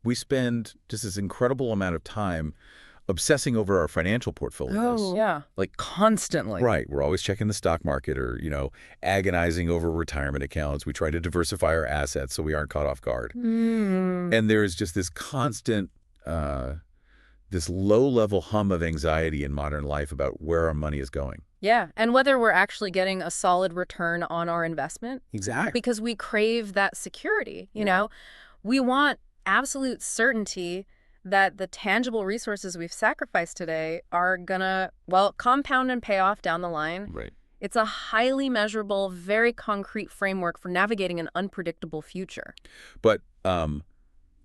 We spend just this incredible amount of time obsessing over our financial portfolios. Oh, yeah. Like constantly. Right. We're always checking the stock market or, agonizing over retirement accounts. We try to diversify our assets so we aren't caught off guard. And there's just this constant, this low-level hum of anxiety in modern life about where our money is going. Yeah, and whether we're actually getting a solid return on our investment. Exactly. Because we crave that security, you know? We want absolute certainty that the tangible resources we've sacrificed today are gonna, compound and pay off down the line. Right. It's a highly measurable, very concrete framework for navigating an unpredictable future. But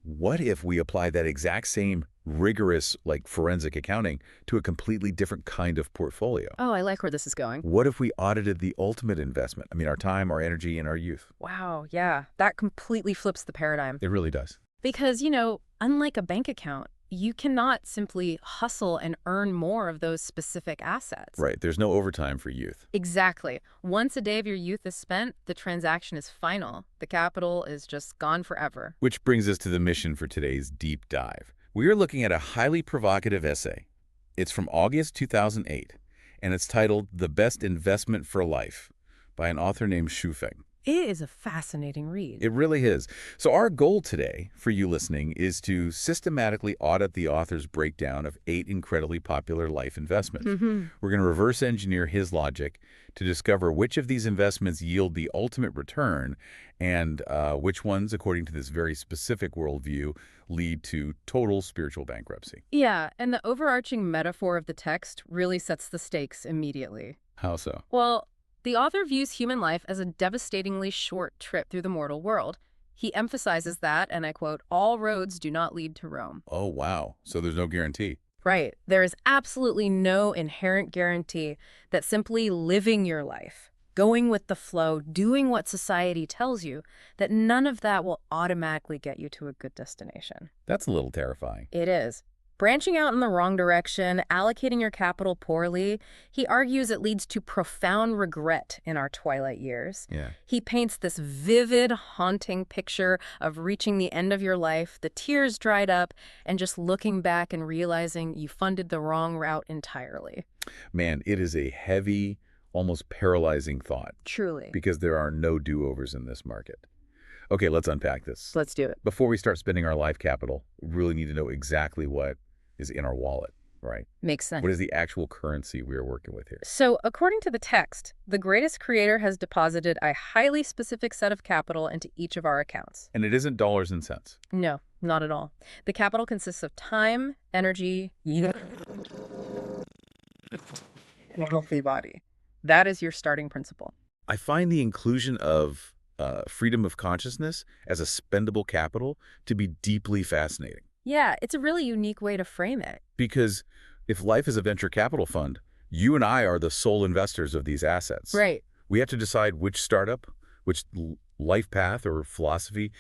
what if we apply that exact same rigorous, forensic accounting to a completely different kind of portfolio? Oh, I like where this is going. What if we audited the ultimate investment? I mean, our time, our energy, and our youth. Wow, yeah. That completely flips the paradigm. It really does. Because, unlike a bank account, you cannot simply hustle and earn more of those specific assets. Right. There's no overtime for youth. Exactly. Once a day of your youth is spent, the transaction is final. The capital is just gone forever. Which brings us to the mission for today's deep dive. We are looking at a highly provocative essay. It's from August 2008, and it's titled The Best Investment for Life by an author named Shufeng. It is a fascinating read. It really is. So our goal today, for you listening, is to systematically audit the author's breakdown of 8 incredibly popular life investments. We're going to reverse engineer his logic to discover which of these investments yield the ultimate return and which ones, according to this very specific worldview, lead to total spiritual bankruptcy. Yeah, and the overarching metaphor of the text really sets the stakes immediately. How so? Well, the author views human life as a devastatingly short trip through the mortal world. He emphasizes that, and I quote, all roads do not lead to Rome. Oh, wow. So there's no guarantee. Right. There is absolutely no inherent guarantee that simply living your life, going with the flow, doing what society tells you, that none of that will automatically get you to a good destination. That's a little terrifying. It is. Branching out in the wrong direction, allocating your capital poorly, he argues it leads to profound regret in our twilight years. Yeah. He paints this vivid, haunting picture of reaching the end of your life, the tears dried up, and just looking back and realizing you funded the wrong route entirely. Man, it is a heavy, almost paralyzing thought. Truly. Because there are no do-overs in this market. Okay, let's unpack this. Let's do it. Before we start spending our life capital, we really need to know exactly what is in our wallet, right? Makes sense. What is the actual currency we are working with here? So, according to the text, the greatest creator has deposited a highly specific set of capital into each of our accounts. And it isn't dollars and cents. No, not at all. The capital consists of time, energy, and a healthy body. That is your starting principle. I find the inclusion of freedom of consciousness as a spendable capital to be deeply fascinating. Yeah, it's a really unique way to frame it. Because if life is a venture capital fund, you and I are the sole investors of these assets. Right. We have to decide which startup, which life path or philosophy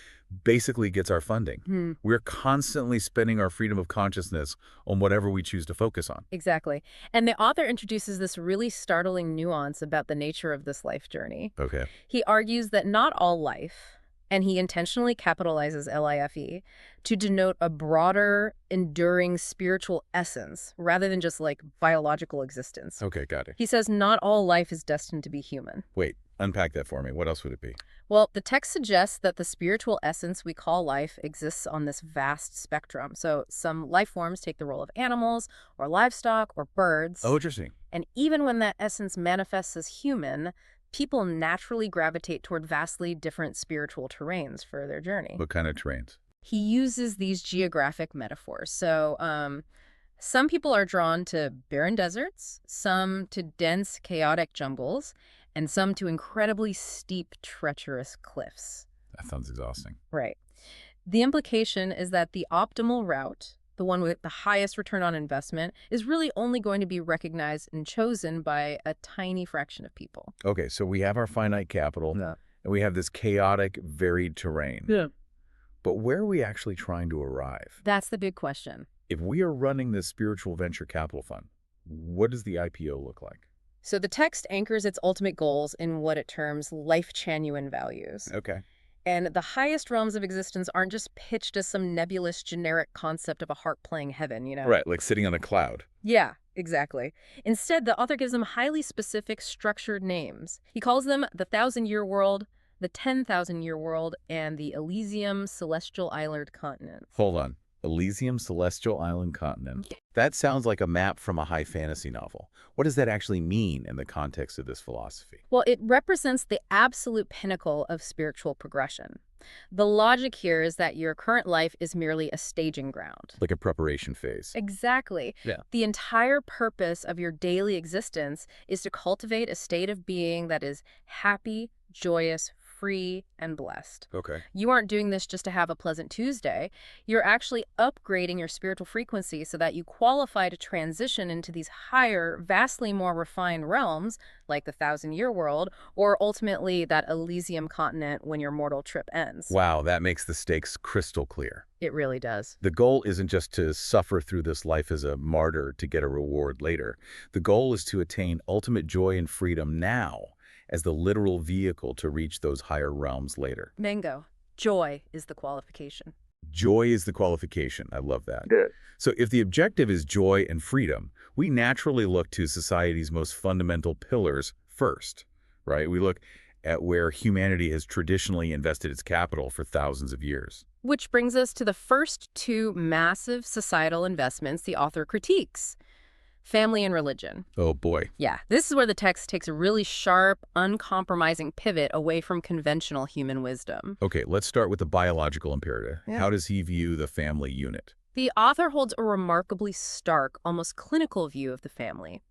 basically gets our funding. We're constantly spending our freedom of consciousness on whatever we choose to focus on. Exactly. And the author introduces this really startling nuance about the nature of this life journey. Okay. He argues that not all life, and he intentionally capitalizes LIFE to denote a broader, enduring spiritual essence rather than just biological existence. Okay, got it. He says not all life is destined to be human. Wait, unpack that for me. What else would it be? Well, the text suggests that the spiritual essence we call life exists on this vast spectrum. So some life forms take the role of animals or livestock or birds. Oh, interesting. And even when that essence manifests as human, people naturally gravitate toward vastly different spiritual terrains for their journey. What kind of terrains? He uses these geographic metaphors. So some people are drawn to barren deserts, some to dense, chaotic jungles, and some to incredibly steep, treacherous cliffs. That sounds exhausting. Right. The implication is that the optimal route, the one with the highest return on investment, is really only going to be recognized and chosen by a tiny fraction of people. Okay, so we have our finite capital, Yeah. and we have this chaotic, varied terrain. Yeah. But where are we actually trying to arrive? That's the big question. If we are running this spiritual venture capital fund, what does the IPO look like? So the text anchors its ultimate goals in what it terms Lifechanyuan values. Okay. And the highest realms of existence aren't just pitched as some nebulous generic concept of a harp playing heaven. Right, like sitting on a cloud. Yeah, exactly. Instead, the author gives them highly specific, structured names. He calls them the Thousand-Year World, the 10,000-Year World, and the Elysium Celestial Island Continent. Hold on. Elysium Celestial Island Continent. That sounds like a map from a high fantasy novel. What does that actually mean in the context of this philosophy? Well, it represents the absolute pinnacle of spiritual progression. The logic here is that your current life is merely a staging ground. Like a preparation phase. Exactly. Yeah. The entire purpose of your daily existence is to cultivate a state of being that is happy, joyous, free, and blessed. Okay. You aren't doing this just to have a pleasant Tuesday. You're actually upgrading your spiritual frequency so that you qualify to transition into these higher, vastly more refined realms, like the Thousand-Year World, or ultimately that Elysium continent when your mortal trip ends. Wow, that makes the stakes crystal clear. It really does. The goal isn't just to suffer through this life as a martyr to get a reward later. The goal is to attain ultimate joy and freedom now, as the literal vehicle to reach those higher realms later. Bingo. Joy is the qualification. Joy is the qualification. I love that. Good. So if the objective is joy and freedom, we naturally look to society's most fundamental pillars first, right? We look at where humanity has traditionally invested its capital for thousands of years. Which brings us to the first two massive societal investments the author critiques: family and religion. Oh boy. Yeah, this is where the text takes a really sharp, uncompromising pivot away from conventional human wisdom. Okay, let's start with the biological imperative. Yeah. How does he view the family unit? The author holds a remarkably stark, almost clinical view of the family.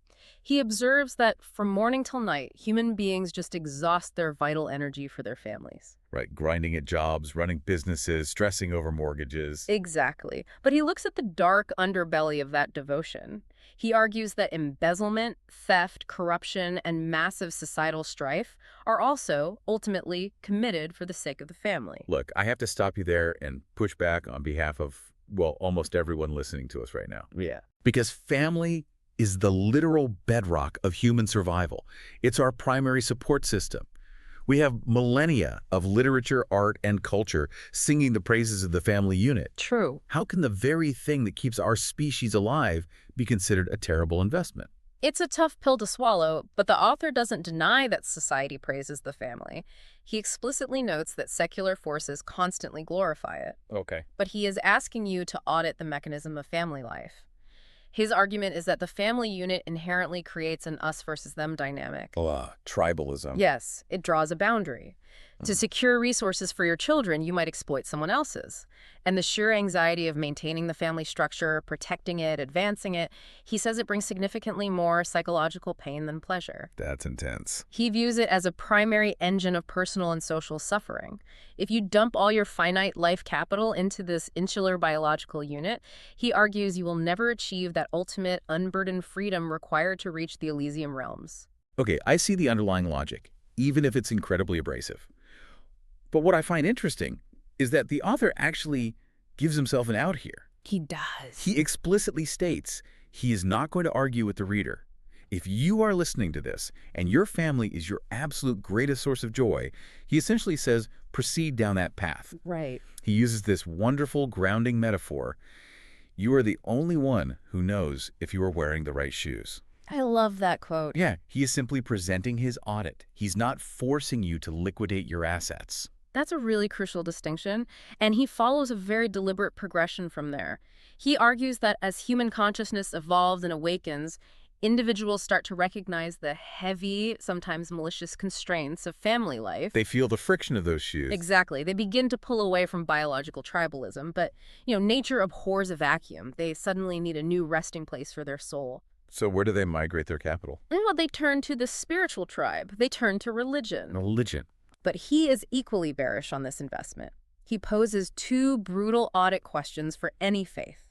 He observes that from morning till night, human beings just exhaust their vital energy for their families. Right, grinding at jobs, running businesses, stressing over mortgages. Exactly. But he looks at the dark underbelly of that devotion. He argues that embezzlement, theft, corruption, and massive societal strife are also, ultimately, committed for the sake of the family. Look, I have to stop you there and push back on behalf of, well, almost everyone listening to us right now. Yeah. Because family is the literal bedrock of human survival. It's our primary support system. We have millennia of literature, art, and culture singing the praises of the family unit. True. How can the very thing that keeps our species alive be considered a terrible investment? It's a tough pill to swallow, but the author doesn't deny that society praises the family. He explicitly notes that secular forces constantly glorify it. Okay. But he is asking you to audit the mechanism of family life. His argument is that the family unit inherently creates an us versus them dynamic. Tribalism. Yes, it draws a boundary. To secure resources for your children, you might exploit someone else's. And the sheer anxiety of maintaining the family structure, protecting it, advancing it, he says it brings significantly more psychological pain than pleasure. That's intense. He views it as a primary engine of personal and social suffering. If you dump all your finite life capital into this insular biological unit, he argues you will never achieve that ultimate unburdened freedom required to reach the Elysium realms. Okay, I see the underlying logic, even if it's incredibly abrasive. But what I find interesting is that the author actually gives himself an out here. He does. He explicitly states he is not going to argue with the reader. If you are listening to this and your family is your absolute greatest source of joy, he essentially says, proceed down that path. Right. He uses this wonderful grounding metaphor. You are the only one who knows if you are wearing the right shoes. I love that quote. Yeah, he is simply presenting his audit. He's not forcing you to liquidate your assets. That's a really crucial distinction, and he follows a very deliberate progression from there. He argues that as human consciousness evolves and awakens, individuals start to recognize the heavy, sometimes malicious constraints of family life. They feel the friction of those shoes. Exactly. They begin to pull away from biological tribalism, but, nature abhors a vacuum. They suddenly need a new resting place for their soul. So where do they migrate their capital? Well, they turn to the spiritual tribe. They turn to religion. Religion. But he is equally bearish on this investment. He poses two brutal audit questions for any faith.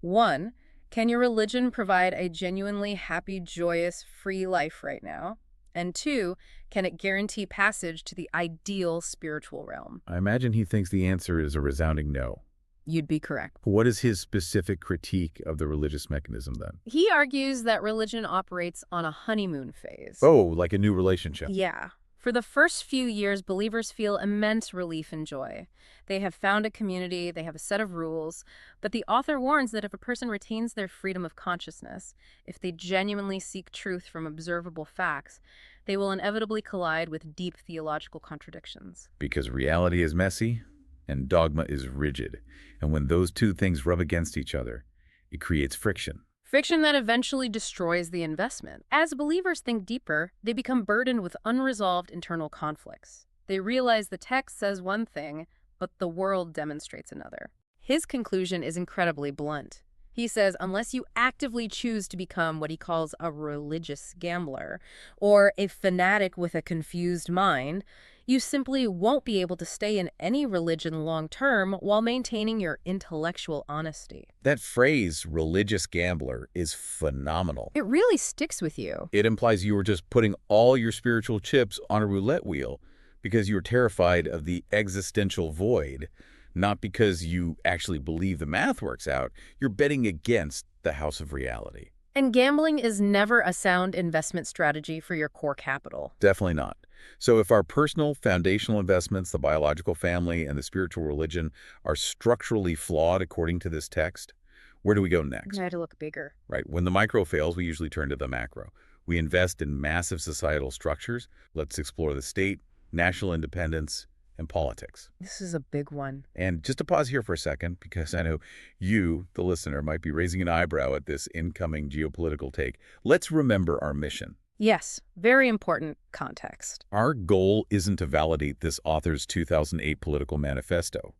One, can your religion provide a genuinely happy, joyous, free life right now? And two, can it guarantee passage to the ideal spiritual realm? I imagine he thinks the answer is a resounding no. You'd be correct. What is his specific critique of the religious mechanism then? He argues that religion operates on a honeymoon phase. Oh, like a new relationship. Yeah. For the first few years, believers feel immense relief and joy. They have found a community, they have a set of rules, but the author warns that if a person retains their freedom of consciousness, if they genuinely seek truth from observable facts, they will inevitably collide with deep theological contradictions. Because reality is messy and dogma is rigid. And when those two things rub against each other, it creates friction. Friction that eventually destroys the investment. As believers think deeper, they become burdened with unresolved internal conflicts. They realize the text says one thing, but the world demonstrates another. His conclusion is incredibly blunt. He says unless you actively choose to become what he calls a religious gambler, or a fanatic with a confused mind, you simply won't be able to stay in any religion long term while maintaining your intellectual honesty. That phrase, religious gambler, is phenomenal. It really sticks with you. It implies you were just putting all your spiritual chips on a roulette wheel because you were terrified of the existential void, not because you actually believe the math works out. You're betting against the house of reality. And gambling is never a sound investment strategy for your core capital. Definitely not. So if our personal foundational investments, the biological family, and the spiritual religion are structurally flawed according to this text, where do we go next? I had to look bigger. Right. When the micro fails, we usually turn to the macro. We invest in massive societal structures. Let's explore the state, national independence, and politics. This is a big one. And just to pause here for a second, because I know you, the listener, might be raising an eyebrow at this incoming geopolitical take. Let's remember our mission. Yes, very important context. Our goal isn't to validate this author's 2008 political manifesto.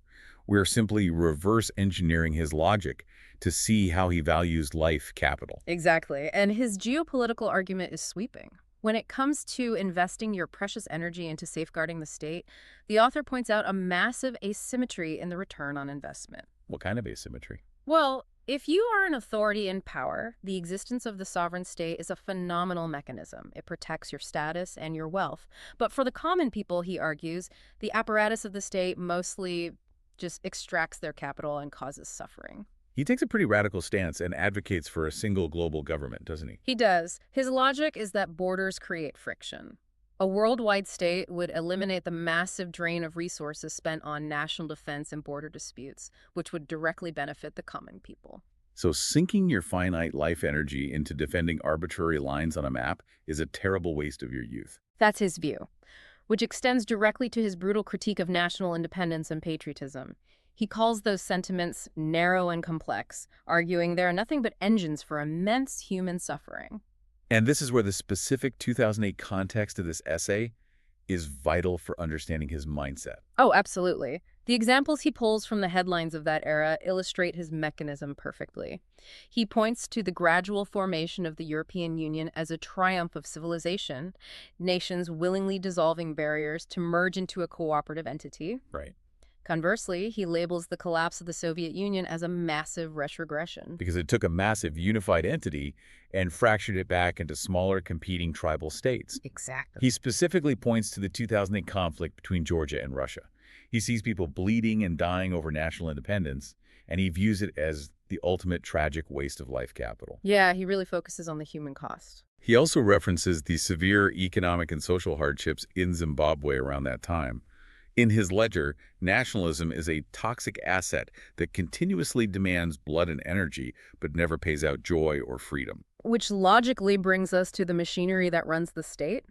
We're simply reverse engineering his logic to see how he values life capital. Exactly. And his geopolitical argument is sweeping. When it comes to investing your precious energy into safeguarding the state, the author points out a massive asymmetry in the return on investment. What kind of asymmetry? Well, if you are an authority in power, the existence of the sovereign state is a phenomenal mechanism. It protects your status and your wealth. But for the common people, he argues, the apparatus of the state mostly just extracts their capital and causes suffering. He takes a pretty radical stance and advocates for a single global government, doesn't he? He does. His logic is that borders create friction. A worldwide state would eliminate the massive drain of resources spent on national defense and border disputes, which would directly benefit the common people. So sinking your finite life energy into defending arbitrary lines on a map is a terrible waste of your youth. That's his view, which extends directly to his brutal critique of national independence and patriotism. He calls those sentiments narrow and complex, arguing they are nothing but engines for immense human suffering. And this is where the specific 2008 context of this essay is vital for understanding his mindset. Oh, absolutely. The examples he pulls from the headlines of that era illustrate his mechanism perfectly. He points to the gradual formation of the European Union as a triumph of civilization, nations willingly dissolving barriers to merge into a cooperative entity. Right. Conversely, he labels the collapse of the Soviet Union as a massive retrogression. Because it took a massive unified entity and fractured it back into smaller competing tribal states. Exactly. He specifically points to the 2008 conflict between Georgia and Russia. He sees people bleeding and dying over national independence, and he views it as the ultimate tragic waste of life capital. Yeah, he really focuses on the human cost. He also references the severe economic and social hardships in Zimbabwe around that time. In his ledger, nationalism is a toxic asset that continuously demands blood and energy, but never pays out joy or freedom. Which logically brings us to the machinery that runs the state,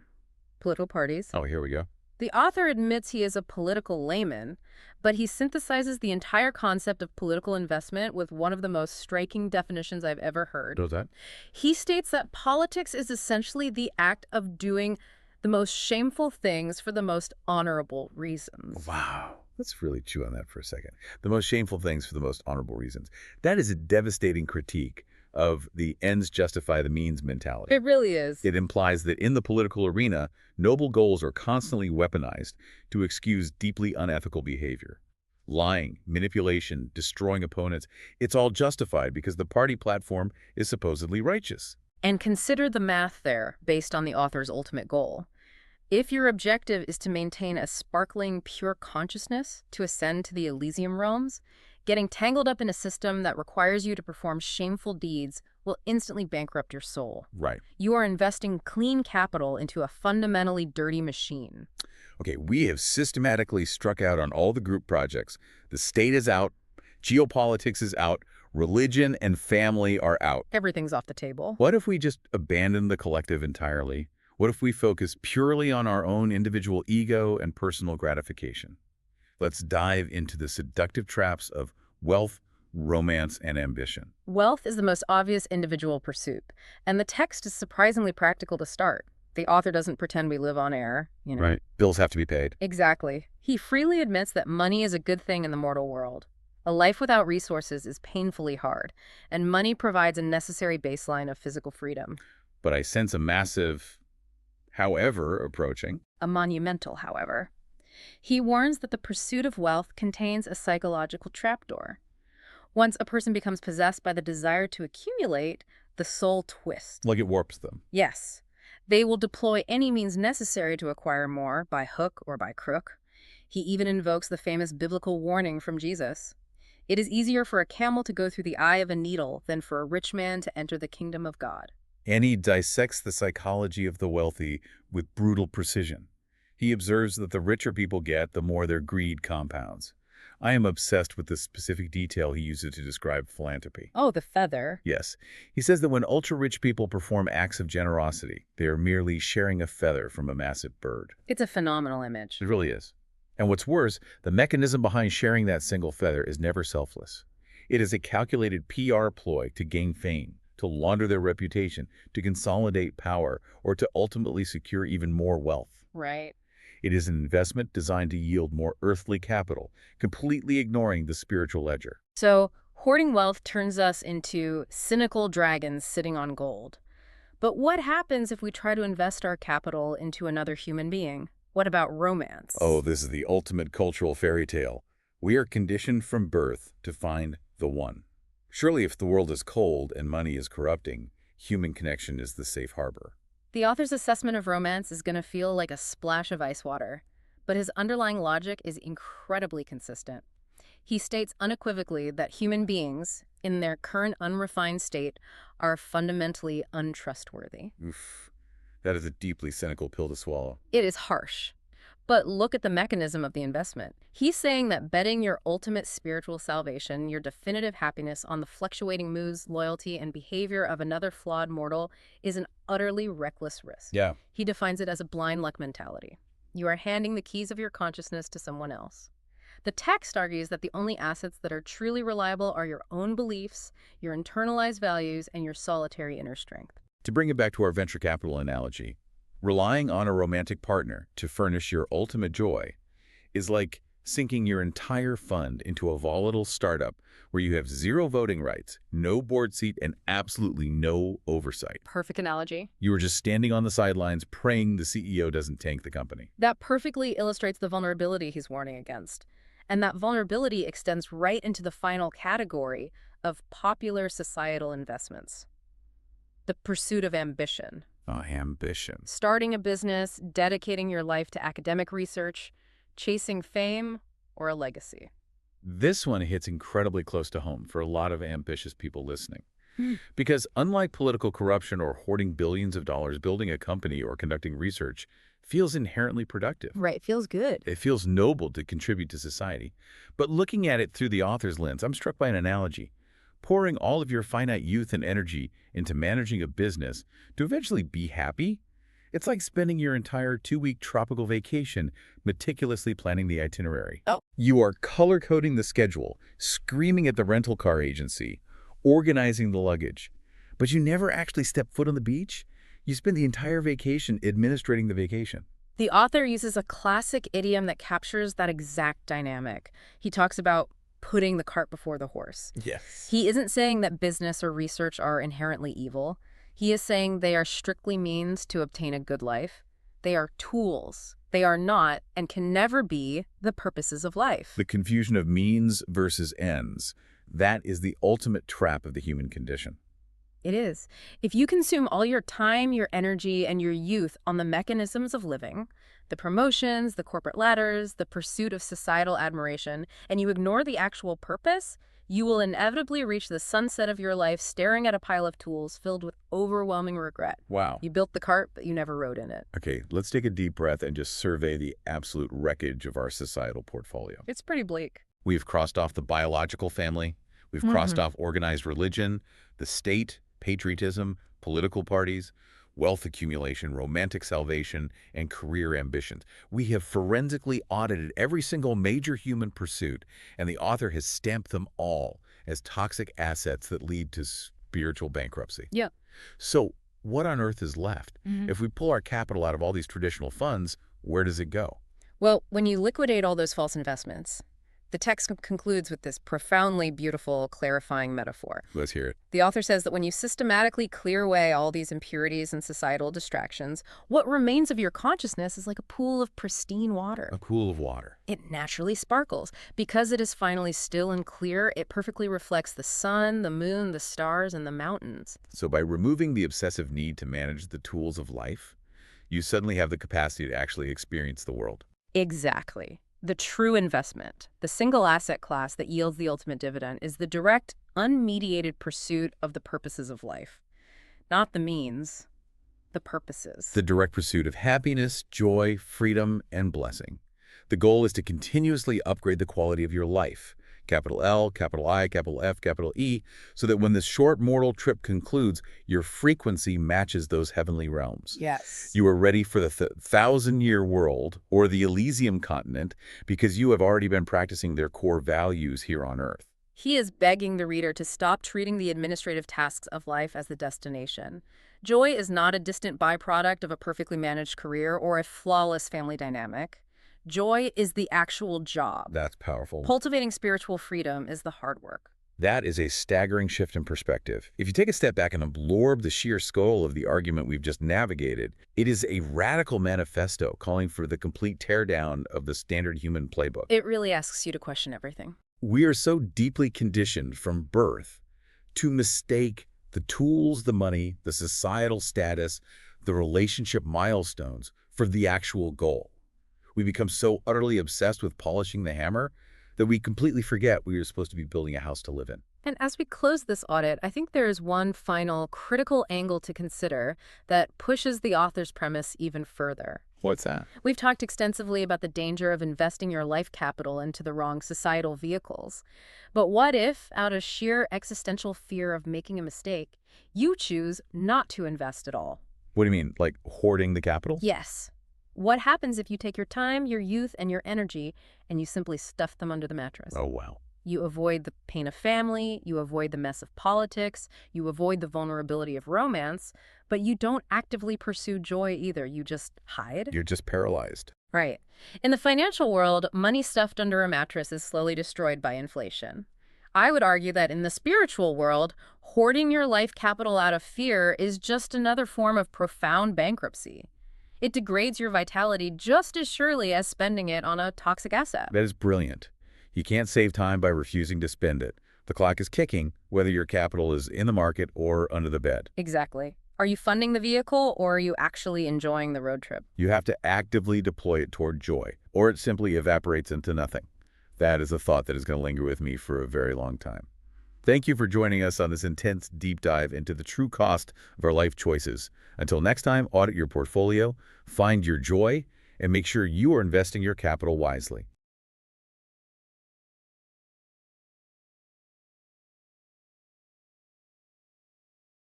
political parties. Oh, here we go. The author admits he is a political layman, but he synthesizes the entire concept of political investment with one of the most striking definitions I've ever heard. What's that? He states that politics is essentially the act of doing the most shameful things for the most honorable reasons. Wow. Let's really chew on that for a second. The most shameful things for the most honorable reasons. That is a devastating critique of the ends justify the means mentality. It really is. It implies that in the political arena, noble goals are constantly weaponized to excuse deeply unethical behavior. Lying, manipulation, destroying opponents, it's all justified because the party platform is supposedly righteous. And consider the math there, based on the author's ultimate goal. If your objective is to maintain a sparkling, pure consciousness, to ascend to the Elysium realms, Getting tangled up in a system that requires you to perform shameful deeds will instantly bankrupt your soul. Right. You are investing clean capital into a fundamentally dirty machine. Okay, we have systematically struck out on all the group projects. The state is out, geopolitics is out, religion and family are out. Everything's off the table. What if we just abandon the collective entirely? What if we focus purely on our own individual ego and personal gratification? Let's dive into the seductive traps of wealth, romance, and ambition. Wealth is the most obvious individual pursuit, and the text is surprisingly practical to start. The author doesn't pretend we live on air, you know. Right. Bills have to be paid. Exactly. He freely admits that money is a good thing in the mortal world. A life without resources is painfully hard, and money provides a necessary baseline of physical freedom. But I sense a massive however approaching. A monumental, however. He warns that the pursuit of wealth contains a psychological trapdoor. Once a person becomes possessed by the desire to accumulate, the soul twists. Like it warps them. Yes. They will deploy any means necessary to acquire more, by hook or by crook. He even invokes the famous biblical warning from Jesus. It is easier for a camel to go through the eye of a needle than for a rich man to enter the kingdom of God. And he dissects the psychology of the wealthy with brutal precision. He observes that the richer people get, the more their greed compounds. I am obsessed with the specific detail he uses to describe philanthropy. Oh, the feather. Yes. He says that when ultra-rich people perform acts of generosity, they are merely sharing a feather from a massive bird. It's a phenomenal image. It really is. And what's worse, the mechanism behind sharing that single feather is never selfless. It is a calculated PR ploy to gain fame, to launder their reputation, to consolidate power, or to ultimately secure even more wealth. Right. It is an investment designed to yield more earthly capital, completely ignoring the spiritual ledger. So, hoarding wealth turns us into cynical dragons sitting on gold. But what happens if we try to invest our capital into another human being? What about romance? Oh, this is the ultimate cultural fairy tale. We are conditioned from birth to find the one. Surely if the world is cold and money is corrupting, human connection is the safe harbor. The author's assessment of romance is going to feel like a splash of ice water, but his underlying logic is incredibly consistent. He states unequivocally that human beings, in their current unrefined state, are fundamentally untrustworthy. Oof, that is a deeply cynical pill to swallow. It is harsh. But look at the mechanism of the investment. He's saying that betting your ultimate spiritual salvation, your definitive happiness on the fluctuating moods, loyalty, and behavior of another flawed mortal is an utterly reckless risk. Yeah. He defines it as a blind luck mentality. You are handing the keys of your consciousness to someone else. The text argues that the only assets that are truly reliable are your own beliefs, your internalized values, and your solitary inner strength. To bring it back to our venture capital analogy, relying on a romantic partner to furnish your ultimate joy is like sinking your entire fund into a volatile startup where you have zero voting rights, no board seat, and absolutely no oversight. Perfect analogy. You are just standing on the sidelines praying the CEO doesn't tank the company. That perfectly illustrates the vulnerability he's warning against. And that vulnerability extends right into the final category of popular societal investments. The pursuit of ambition. Ambition. Starting a business, dedicating your life to academic research, chasing fame, or a legacy. This one hits incredibly close to home for a lot of ambitious people listening. Because unlike political corruption or hoarding billions of dollars, building a company or conducting research feels inherently productive. Right, feels good. It feels noble to contribute to society. But looking at it through the author's lens, I'm struck by an analogy. Pouring all of your finite youth and energy into managing a business to eventually be happy? It's like spending your entire 2-week tropical vacation meticulously planning the itinerary. Oh. You are color-coding the schedule, screaming at the rental car agency, organizing the luggage. But you never actually step foot on the beach? You spend the entire vacation administrating the vacation. The author uses a classic idiom that captures that exact dynamic. He talks about putting the cart before the horse. Yes. He isn't saying that business or research are inherently evil. He is saying they are strictly means to obtain a good life. They are tools. They are not and can never be the purposes of life. The confusion of means versus ends. That is the ultimate trap of the human condition. It is. If you consume all your time, your energy, and your youth on the mechanisms of living, The promotions, the corporate ladders, the pursuit of societal admiration, and you ignore the actual purpose, you will inevitably reach the sunset of your life staring at a pile of tools filled with overwhelming regret. Wow. You built the cart, but you never rode in it. Okay, let's take a deep breath and just survey the absolute wreckage of our societal portfolio. It's pretty bleak. We've crossed off the biological family. We've crossed off organized religion, the state, patriotism, political parties, wealth accumulation, romantic salvation, and career ambitions. We have forensically audited every single major human pursuit, and the author has stamped them all as toxic assets that lead to spiritual bankruptcy. Yeah. So what on earth is left? If we pull our capital out of all these traditional funds, where does it go? Well, when you liquidate all those false investments, the text concludes with this profoundly beautiful, clarifying metaphor. Let's hear it. The author says that when you systematically clear away all these impurities and societal distractions, what remains of your consciousness is like a pool of pristine water. A pool of water. It naturally sparkles. Because it is finally still and clear, it perfectly reflects the sun, the moon, the stars, and the mountains. So by removing the obsessive need to manage the tools of life, you suddenly have the capacity to actually experience the world. Exactly. The true investment, the single asset class that yields the ultimate dividend, is the direct, unmediated pursuit of the purposes of life. Not the means, the purposes. The direct pursuit of happiness, joy, freedom, and blessing. The goal is to continuously upgrade the quality of your life, capital L, capital I, capital F, capital E, so that when this short mortal trip concludes, your frequency matches those heavenly realms. Yes. You are ready for the 1,000-year world or the Elysium continent because you have already been practicing their core values here on Earth. He is begging the reader to stop treating the administrative tasks of life as the destination. Joy is not a distant byproduct of a perfectly managed career or a flawless family dynamic. Joy is the actual job. That's powerful. Cultivating spiritual freedom is the hard work. That is a staggering shift in perspective. If you take a step back and absorb the sheer scale of the argument we've just navigated, it is a radical manifesto calling for the complete teardown of the standard human playbook. It really asks you to question everything. We are so deeply conditioned from birth to mistake the tools, the money, the societal status, the relationship milestones for the actual goal. We become so utterly obsessed with polishing the hammer that we completely forget we are supposed to be building a house to live in. And as we close this audit, I think there is one final critical angle to consider that pushes the author's premise even further. What's that? We've talked extensively about the danger of investing your life capital into the wrong societal vehicles. But what if, out of sheer existential fear of making a mistake, you choose not to invest at all? What do you mean, like hoarding the capital? Yes. What happens if you take your time, your youth, and your energy, and you simply stuff them under the mattress? Oh, wow. You avoid the pain of family, you avoid the mess of politics, you avoid the vulnerability of romance, but you don't actively pursue joy either. You just hide. You're just paralyzed. Right. In the financial world, money stuffed under a mattress is slowly destroyed by inflation. I would argue that in the spiritual world, hoarding your life capital out of fear is just another form of profound bankruptcy. It degrades your vitality just as surely as spending it on a toxic asset. That is brilliant. You can't save time by refusing to spend it. The clock is ticking, whether your capital is in the market or under the bed. Exactly. Are you funding the vehicle, or are you actually enjoying the road trip? You have to actively deploy it toward joy, or it simply evaporates into nothing. That is a thought that is going to linger with me for a very long time. Thank you for joining us on this intense deep dive into the true cost of our life choices. Until next time, audit your portfolio, find your joy, and make sure you are investing your capital wisely.